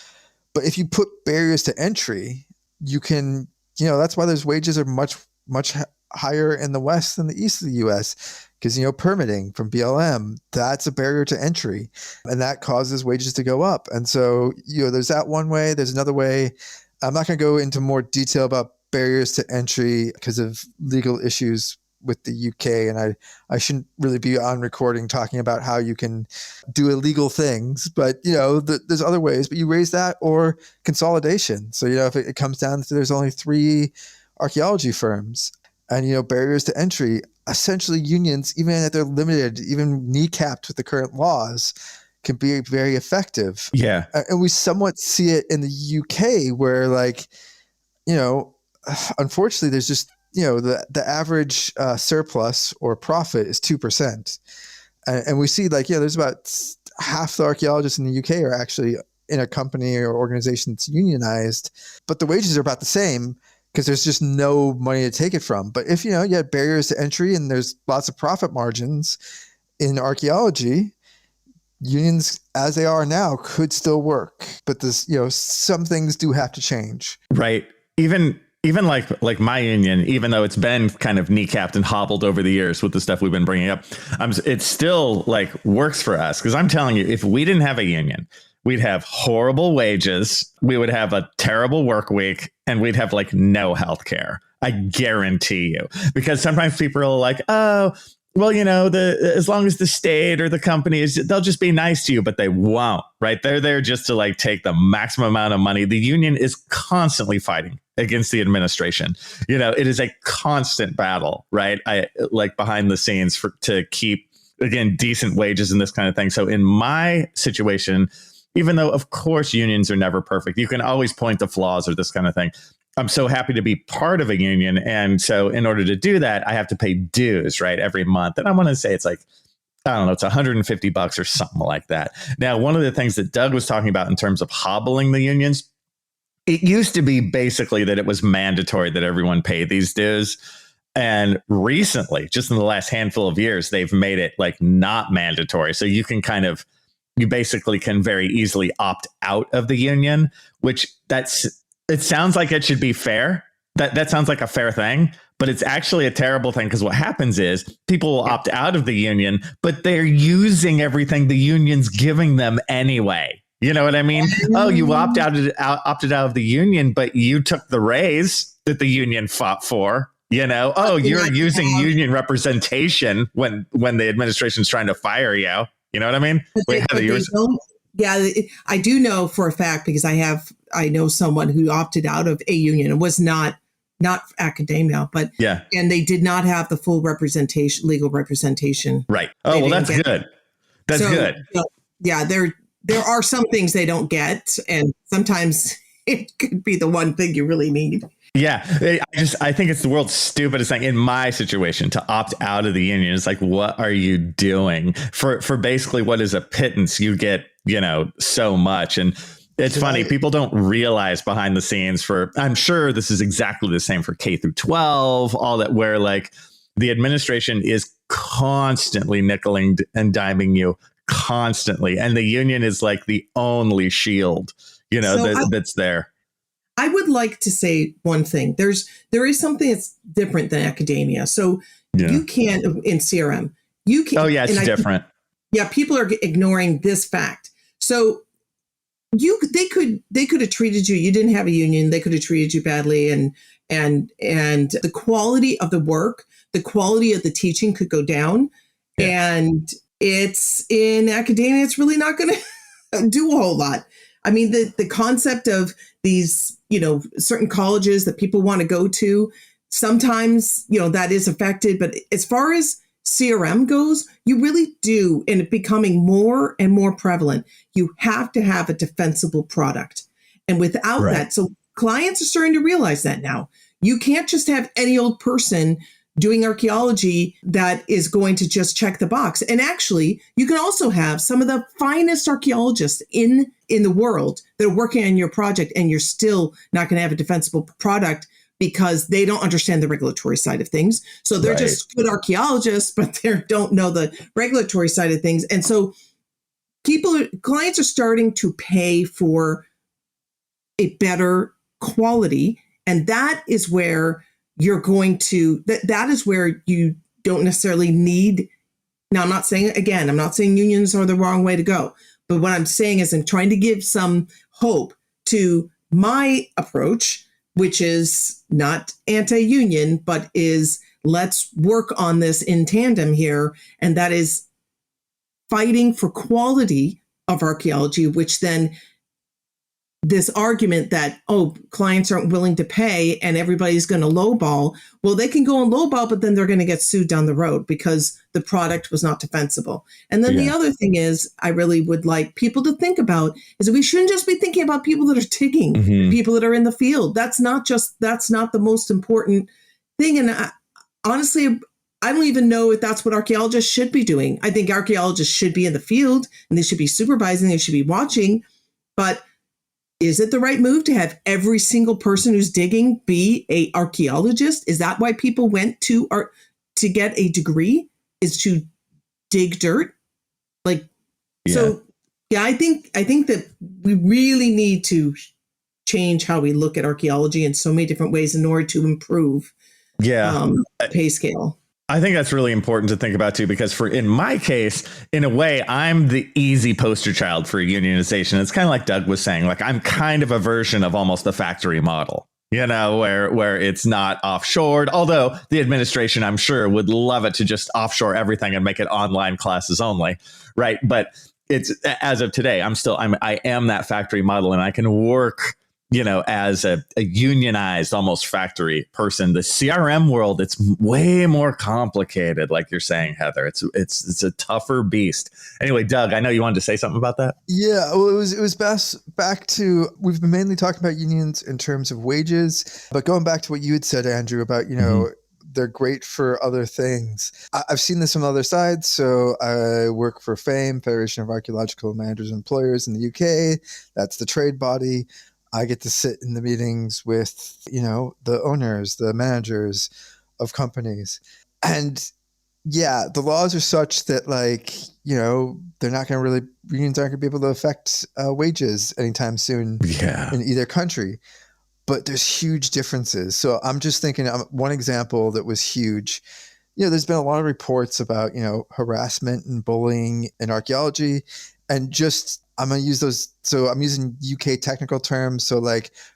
But if you put barriers to entry, you can, that's why those wages are much, much higher in the West than the East of the U.S. Because, permitting from BLM, that's a barrier to entry, and that causes wages to go up. And so, there's that one way. There's another way. I'm not going to go into more detail about barriers to entry because of legal issues with the UK, and I shouldn't really be on recording talking about how you can do illegal things. But, there's other ways. But you raise that or consolidation. So, if it comes down to there's only 3 archaeology firms and, barriers to entry, essentially unions, even if they're limited, even kneecapped with the current laws, can be very effective. Yeah. And we somewhat see it in the UK where, like, unfortunately there's just, the average surplus or profit is 2%. And we see, like, there's about half the archaeologists in the UK are actually in a company or organization that's unionized, but the wages are about the same because there's just no money to take it from. But if, you had barriers to entry and there's lots of profit margins in archaeology, unions as they are now could still work. But this, some things do have to change. Right. Even like my union, even though it's been kind of kneecapped and hobbled over the years with the stuff we've been bringing up, it still, like, works for us. Because I'm telling you, if we didn't have a union, we'd have horrible wages, we would have a terrible work week, and we'd have, like, no health care. I guarantee you. Because sometimes people are like, oh, well, as long as the state or the company they'll just be nice to you, but they won't, right? They're there just to, like, take the maximum amount of money. The union is constantly fighting against the administration. It is a constant battle, right? Behind the scenes to keep, again, decent wages and this kind of thing. So in my situation, even though, of course, unions are never perfect, you can always point to flaws or this kind of thing. I'm so happy to be part of a union. And so in order to do that, I have to pay dues, right, every month. And I want to say it's like, I don't know, it's $150 or something like that. Now, one of the things that Doug was talking about in terms of hobbling the unions, it used to be basically that it was mandatory that everyone pay these dues. And recently, just in the last handful of years, they've made it, like, not mandatory. So you basically can very easily opt out of the union, which it sounds like it should be fair. That sounds like a fair thing, but it's actually a terrible thing because what happens is people will opt out of the union, but they're using everything the union's giving them anyway. You know what I mean? Oh, you opted out of the union, but you took the raise that the union fought for. Oh, you're using union representation when the administration's trying to fire you. You know what I mean? Wait, Heather, yeah, I do know for a fact because I know someone who opted out of a union. It was not academia, but yeah, and they did not have the full legal representation. Right. Oh, well, that's good. That's good. Yeah, there are some things they don't get, and sometimes it could be the one thing you really need. Yeah, I think it's the world's stupidest thing in my situation to opt out of the union. It's like, what are you doing for basically what is a pittance? You get, so much. And it's funny. People don't realize behind the scenes I'm sure this is exactly the same for K through 12, all that, where, like, the administration is constantly nickeling and diming you constantly. And the union is, like, the only shield, that's there. I would like to say one thing. There is something that's different than academia. So you can't in CRM. You can. Oh yeah, it's different. People are ignoring this fact. So they could have treated you. You didn't have a union. They could have treated you badly, and the quality of the work, the quality of the teaching could go down. Yeah. And it's in academia. It's really not going to do a whole lot. I mean, the concept of these certain colleges that people want to go to. Sometimes, that is affected. But as far as CRM goes, you really do, and it becoming more and more prevalent, you have to have a defensible product. And without that, so clients are starting to realize that now. You can't just have any old person doing archaeology that is going to just check the box. And actually, you can also have some of the finest archaeologists in the world that are working on your project, and you're still not going to have a defensible product because they don't understand the regulatory side of things. So they're just good archaeologists, but they don't know the regulatory side of things. And so clients are starting to pay for a better quality. And that is where you're going to, that is where you don't necessarily need. Now, I'm not saying unions are the wrong way to go. But what I'm saying is I'm trying to give some hope to my approach, which is not anti-union, but is let's work on this in tandem here. And that is fighting for quality of archaeology, which then this argument that, clients aren't willing to pay and everybody's going to lowball. Well, they can go and lowball, but then they're going to get sued down the road because the product was not defensible. And then the other thing is, I really would like people to think about is that we shouldn't just be thinking about people that are digging, people that are in the field. That's not the most important thing. And honestly, I don't even know if that's what archaeologists should be doing. I think archaeologists should be in the field and they should be supervising, they should be watching, but is it the right move to have every single person who's digging be an archaeologist? Is that why people went to get a degree? Is to dig dirt? So I think that we really need to change how we look at archaeology in so many different ways in order to improve pay scale. I think that's really important to think about, too, because in my case, in a way, I'm the easy poster child for unionization. It's kind of like Doug was saying, like I'm kind of a version of almost the factory model, where it's not offshored, although the administration, I'm sure, would love it to just offshore everything and make it online classes only. Right. But it's as of today, I am that factory model, and I can work as a unionized, almost factory person. The CRM world, it's way more complicated, like you're saying, Heather. It's a tougher beast. Anyway, Doug, I know you wanted to say something about that. Yeah, well, it was best back to, we've been mainly talking about unions in terms of wages, but going back to what you had said, Andrew, about, they're great for other things. I've seen this on other sides. So I work for FAME, Federation of Archaeological Managers and Employers in the UK. That's the trade body. I get to sit in the meetings with, the owners, the managers of companies. And the laws are such that they're not going to really, unions aren't going to be able to affect wages anytime soon in either country. But there's huge differences. So I'm just thinking one example that was huge. There's been a lot of reports about, harassment and bullying in archaeology, and just, I'm going to use those. So I'm using UK technical terms. So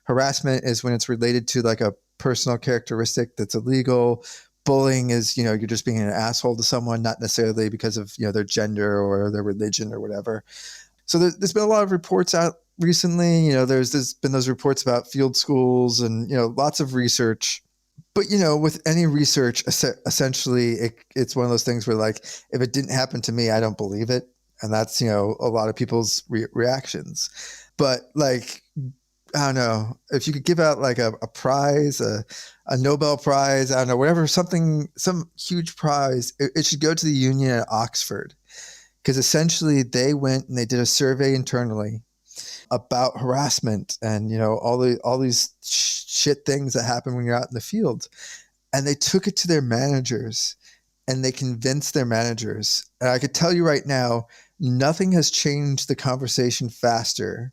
harassment is when it's related to a personal characteristic that's illegal. Bullying is, you're just being an asshole to someone, not necessarily because of, their gender or their religion or whatever. So there's been a lot of reports out recently. There's been those reports about field schools and, lots of research. But, with any research, essentially, it's one of those things where if it didn't happen to me, I don't believe it. And that's, a lot of people's reactions. But I don't know, if you could give out a prize, a Nobel Prize, I don't know, whatever, some huge prize, it should go to the union at Oxford. Because essentially they went and they did a survey internally about harassment and, all these shit things that happen when you're out in the field. And they took it to their managers and they convinced their managers. And I could tell you right now, nothing has changed the conversation faster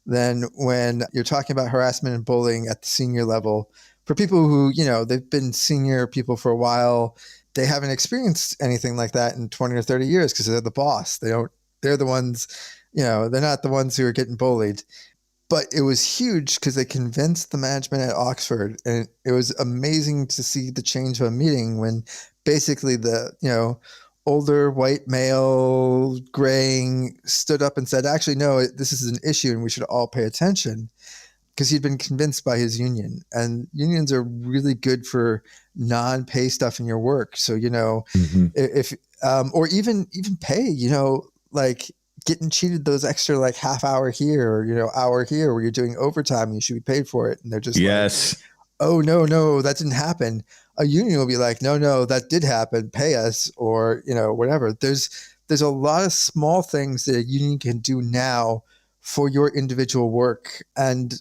than when you're talking about harassment and bullying at the senior level. For people who, they've been senior people for a while, they haven't experienced anything like that in 20 or 30 years because they're the boss. They're the ones, they're not the ones who are getting bullied. But it was huge because they convinced the management at Oxford. And it was amazing to see the change of a meeting when basically the, older white male graying stood up and said, actually, no, this is an issue and we should all pay attention. because he'd been convinced by his union, and unions are really good for non-pay stuff in your work. So, if or even pay, like getting cheated those extra like half hour here or, hour here where you're doing overtime, you should be paid for it. And they're just yes. Like, oh, no, that didn't happen. A union will be like, no, that did happen. Pay us, or, whatever. There's a lot of small things that a union can do now for your individual work. And,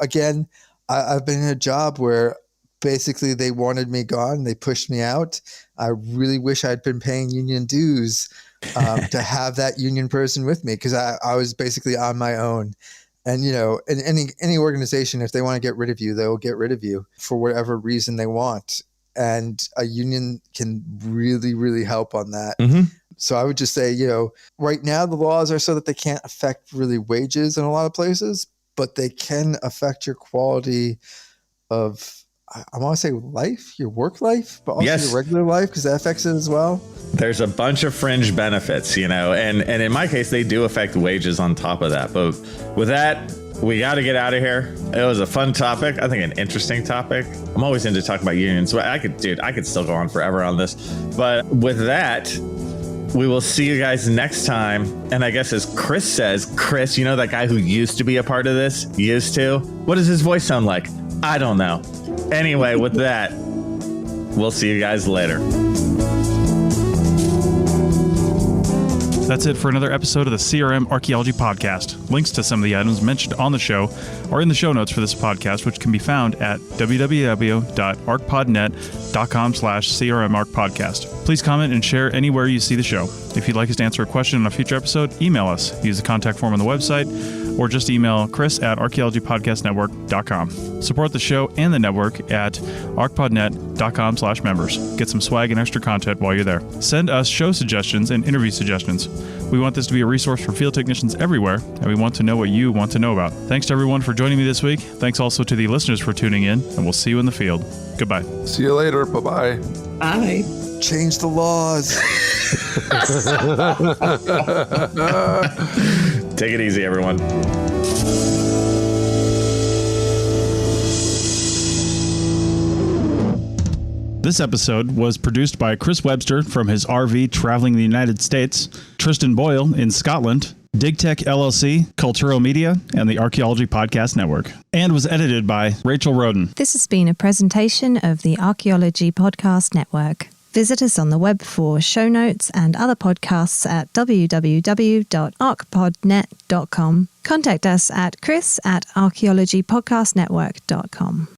again, I've been in a job where basically they wanted me gone. They pushed me out. I really wish I'd been paying union dues to have that union person with me, because I was basically on my own. And, in any organization, if they want to get rid of you, they'll get rid of you for whatever reason they want. And a union can really, really help on that. Mm-hmm. So I would just say, right now the laws are so that they can't affect really wages in a lot of places, but they can affect your quality of, I want to say life, your work life, but also your regular life, because that affects it as well. There's a bunch of fringe benefits, and in my case, they do affect wages on top of that. But with that, we got to get out of here. It was a fun topic. I think an interesting topic. I'm always into talking about unions. I could still go on forever on this. But with that, we will see you guys next time. And I guess as Chris says, Chris, that guy who used to be a part of this? Used to? What does his voice sound like? I don't know. Anyway, with that, we'll see you guys later. That's it for another episode of the CRM Archaeology Podcast. Links to some of the items mentioned on the show are in the show notes for this podcast, which can be found at www.arcpodnet.com/CRMArcPodcast. Please comment and share anywhere you see the show. If you'd like us to answer a question on a future episode, email us. Use the contact form on the website, or just email chris@archaeologypodcastnetwork.com. Support the show and the network at arcpodnet.com/members. Get some swag and extra content while you're there. Send us show suggestions and interview suggestions. We want this to be a resource for field technicians everywhere, and we want to know what you want to know about. Thanks to everyone for joining me this week. Thanks also to the listeners for tuning in, and we'll see you in the field. Goodbye. See you later. Bye-bye. Bye. Change the laws. Take it easy, everyone. This episode was produced by Chris Webster from his RV traveling the United States, Tristan Boyle in Scotland, DigTech LLC, Culturo Media, and the Archaeology Podcast Network, and was edited by Rachel Roden. This has been a presentation of the Archaeology Podcast Network. Visit us on the web for show notes and other podcasts at www.arcpodnet.com. Contact us at chris@archaeologypodcastnetwork.com.